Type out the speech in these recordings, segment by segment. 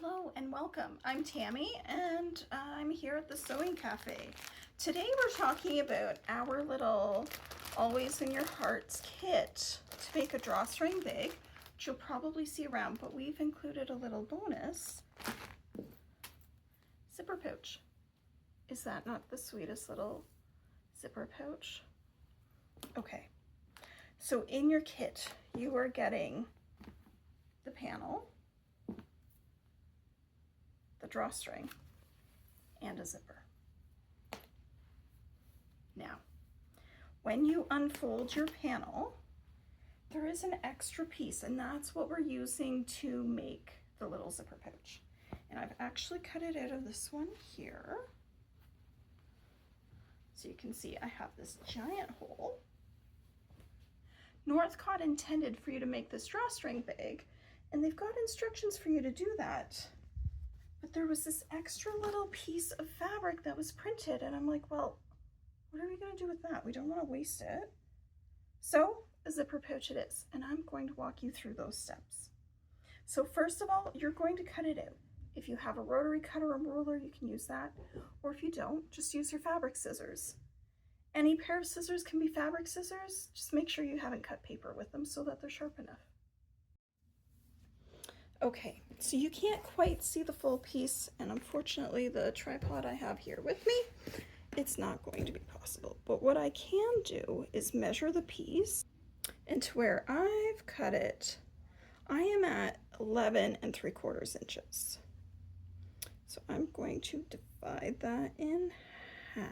Hello and welcome. I'm Tammy and I'm here at the Sewing Cafe. Today we're talking about our little Always in Your Hearts kit to make a drawstring bag, which you'll probably see around, but we've included a little bonus zipper pouch. Is that not the sweetest little zipper pouch? Okay, so in your kit you are getting the panel, the drawstring, and a zipper. Now, when you unfold your panel, there is an extra piece, and that's what we're using to make the little zipper pouch. And I've actually cut it out of this one here. So you can see I have this giant hole. Northcott intended for you to make this drawstring bag, and they've got instructions for you to do that. But there was this extra little piece of fabric that was printed, and I'm like, well, what are we gonna do with that? We don't wanna waste it. So a zipper pouch it is, and I'm going to walk you through those steps. So first of all, you're going to cut it out. If you have a rotary cutter or ruler, you can use that. Or if you don't, just use your fabric scissors. Any pair of scissors can be fabric scissors. Just make sure you haven't cut paper with them so that they're sharp enough. Okay, so you can't quite see the full piece, and unfortunately the tripod I have here with me, it's not going to be possible. But what I can do is measure the piece, and to where I've cut it, I am at 11 3/4 inches. So I'm going to divide that in half.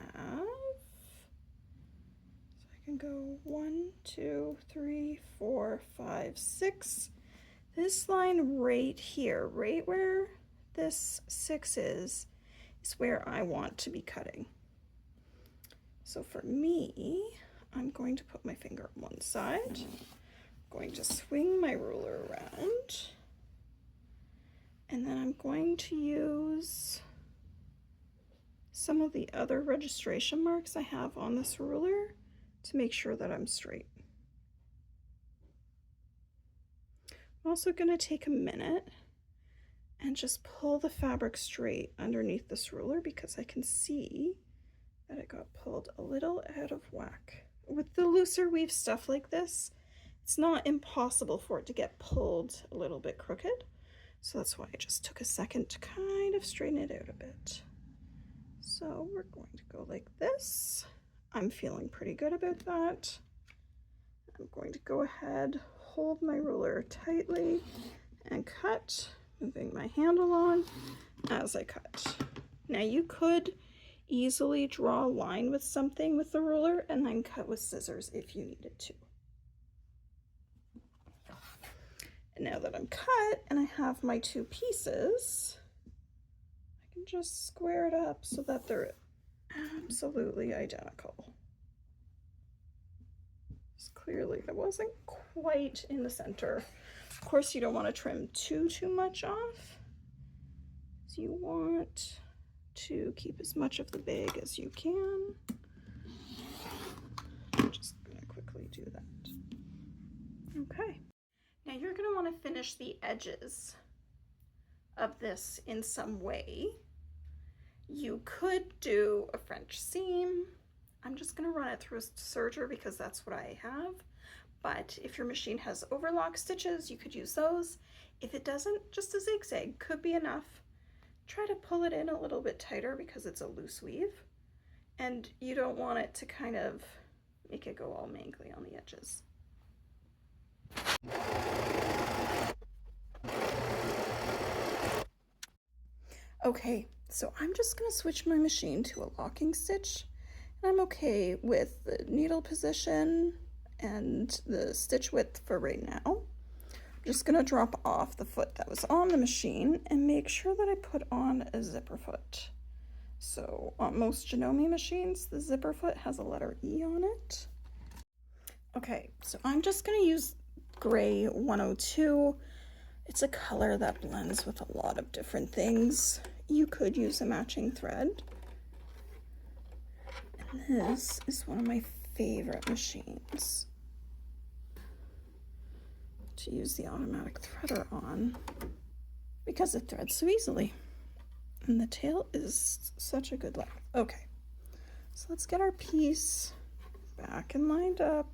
So I can go 1, 2, 3, 4, 5, 6. This line right here, right where this 6 is where I want to be cutting. So for me, I'm going to put my finger on one side, I'm going to swing my ruler around, and then I'm going to use some of the other registration marks I have on this ruler to make sure that I'm straight. I'm also going to take a minute and just pull the fabric straight underneath this ruler because I can see that it got pulled a little out of whack. With the looser weave stuff like this, it's not impossible for it to get pulled a little bit crooked. So that's why I just took a second to kind of straighten it out a bit. So we're going to go like this. I'm feeling pretty good about that. I'm going to go ahead, hold my ruler tightly and cut, moving my handle on as I cut. Now you could easily draw a line with something with the ruler and then cut with scissors if you needed to. And now that I'm cut and I have my two pieces, I can just square it up so that they're absolutely identical. Clearly that wasn't quite in the center. Of course, you don't want to trim too much off. So you want to keep as much of the bag as you can. I'm just going to quickly do that. Okay. Now you're going to want to finish the edges of this in some way. You could do a French seam. I'm just going to run it through a serger because that's what I have. But if your machine has overlock stitches, you could use those. If it doesn't, just a zigzag could be enough. Try to pull it in a little bit tighter because it's a loose weave. And you don't want it to kind of make it go all mangly on the edges. Okay, so I'm just going to switch my machine to a locking stitch. I'm okay with the needle position and the stitch width for right now. I'm just going to drop off the foot that was on the machine and make sure that I put on a zipper foot. So on most Janome machines, the zipper foot has a letter E on it. Okay, so I'm just going to use Gray 102. It's a color that blends with a lot of different things. You could use a matching thread. This is one of my favorite machines to use the automatic threader on. because it threads so easily. And the tail is such a good length. Okay, so let's get our piece back and lined up.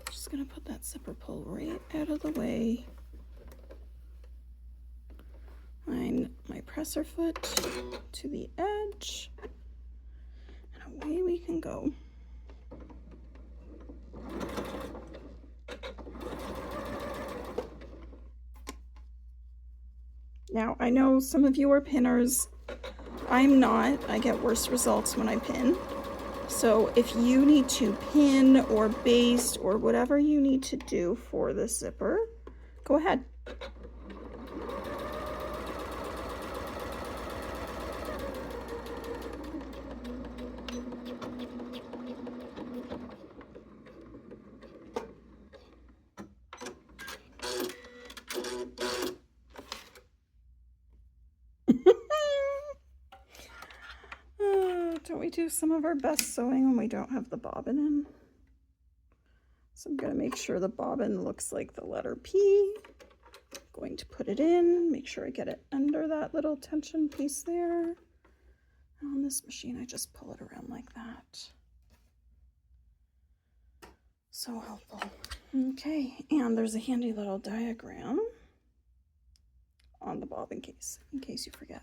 Just gonna put that zipper pull right out of the way. Line my presser foot to the edge, and away we can go. Now, I know some of you are pinners. I'm not. I get worse results when I pin. So if you need to pin or baste or whatever you need to do for this zipper, go ahead. Don't we do some of our best sewing when we don't have the bobbin in? So I'm gonna make sure the bobbin looks like the letter P. Going to put it in, make sure I get it under that little tension piece there. On this machine, I just pull it around like that. So helpful. Okay, and there's a handy little diagram on the bobbin case, in case you forget.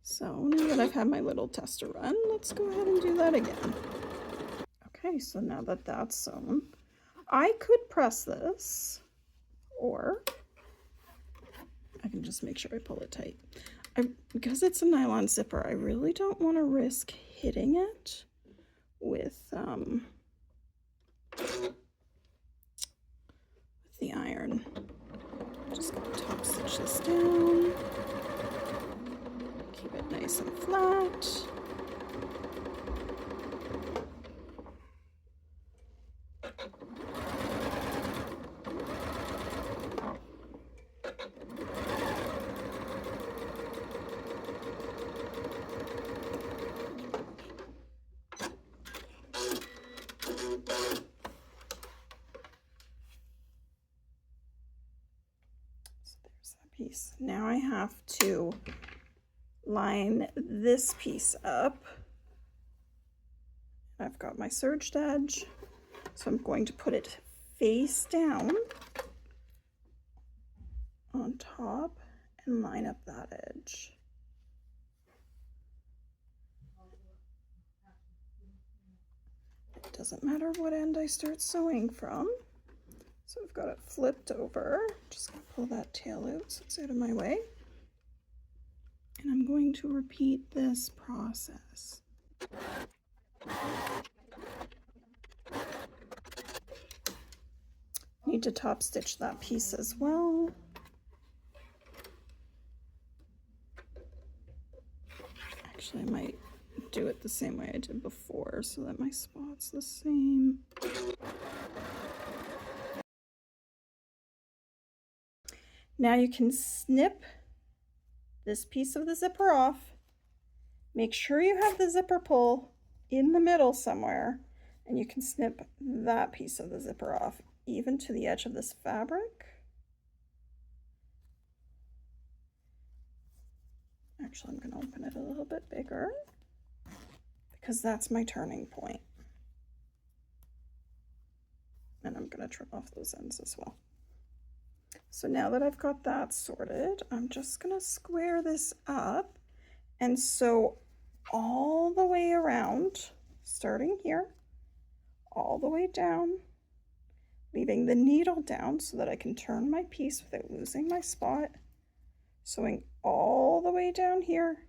So now that I've had my little tester run, let's go ahead and do that again. Okay, so now that that's sewn, I could press this, or I can just make sure I pull it tight. Because it's a nylon zipper, I really don't want to risk hitting it with the iron. Just gonna top stitch this down. Keep it nice and flat. Piece. Now I have to line this piece up. I've got my serged edge, so I'm going to put it face down on top and line up that edge. It doesn't matter what end I start sewing from. So I've got it flipped over. Just gonna pull that tail out so it's out of my way. And I'm going to repeat this process. Need to top stitch that piece as well. Actually, I might do it the same way I did before so that my spot's the same. Now you can snip this piece of the zipper off. Make sure you have the zipper pull in the middle somewhere, and you can snip that piece of the zipper off, even to the edge of this fabric. Actually, I'm going to open it a little bit bigger because that's my turning point. And I'm going to trim off those ends as well. So now that I've got that sorted, I'm just gonna square this up and sew all the way around, starting here, all the way down, leaving the needle down so that I can turn my piece without losing my spot, sewing all the way down here,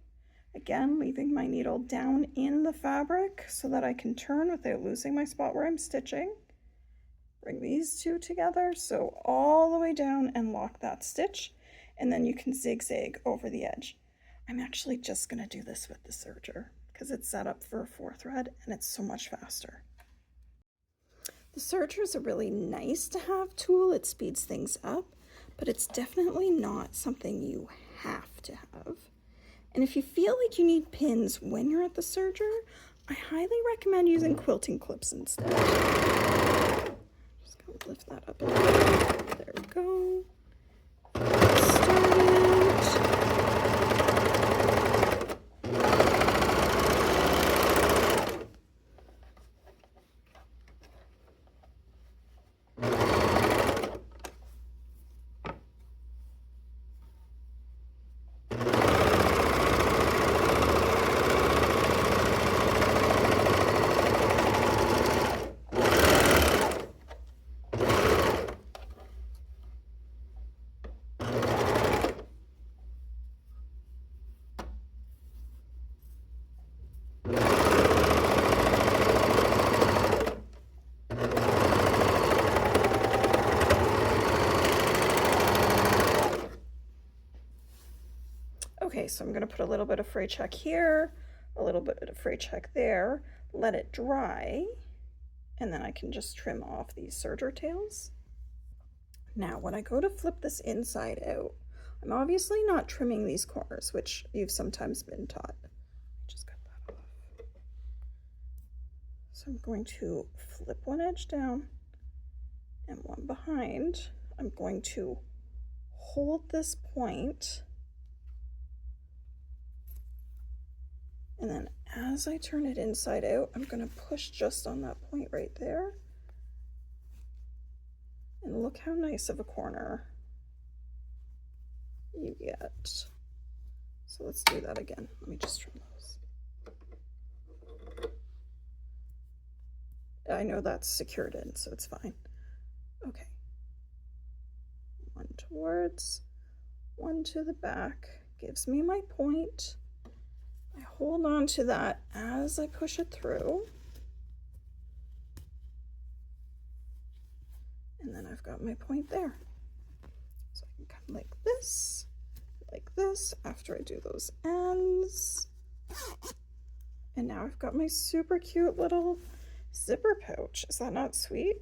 again leaving my needle down in the fabric so that I can turn without losing my spot where I'm stitching. Bring these two together, sew all the way down and lock that stitch, and then you can zigzag over the edge. I'm actually just going to do this with the serger because it's set up for a 4 thread and it's so much faster. The serger is a really nice to have tool. It speeds things up, but it's definitely not something you have to have. And if you feel like you need pins when you're at the serger, I highly recommend using quilting clips instead. Just gonna lift that up a little bit. There we go. Started. Okay, so I'm going to put a little bit of fray check here, a little bit of fray check there, let it dry, and then I can just trim off these serger tails. Now, when I go to flip this inside out, I'm obviously not trimming these corners, which you've sometimes been taught. Just cut that off. So I'm going to flip one edge down and one behind. I'm going to hold this point, and then as I turn it inside out, I'm going to push just on that point right there. And look how nice of a corner you get. So let's do that again. Let me just trim those. I know that's secured in, so it's fine. Okay. One towards, one to the back. Gives me my point. I hold on to that as I push it through. And then I've got my point there. So I can come like this after I do those ends. And now I've got my super cute little zipper pouch. Is that not sweet?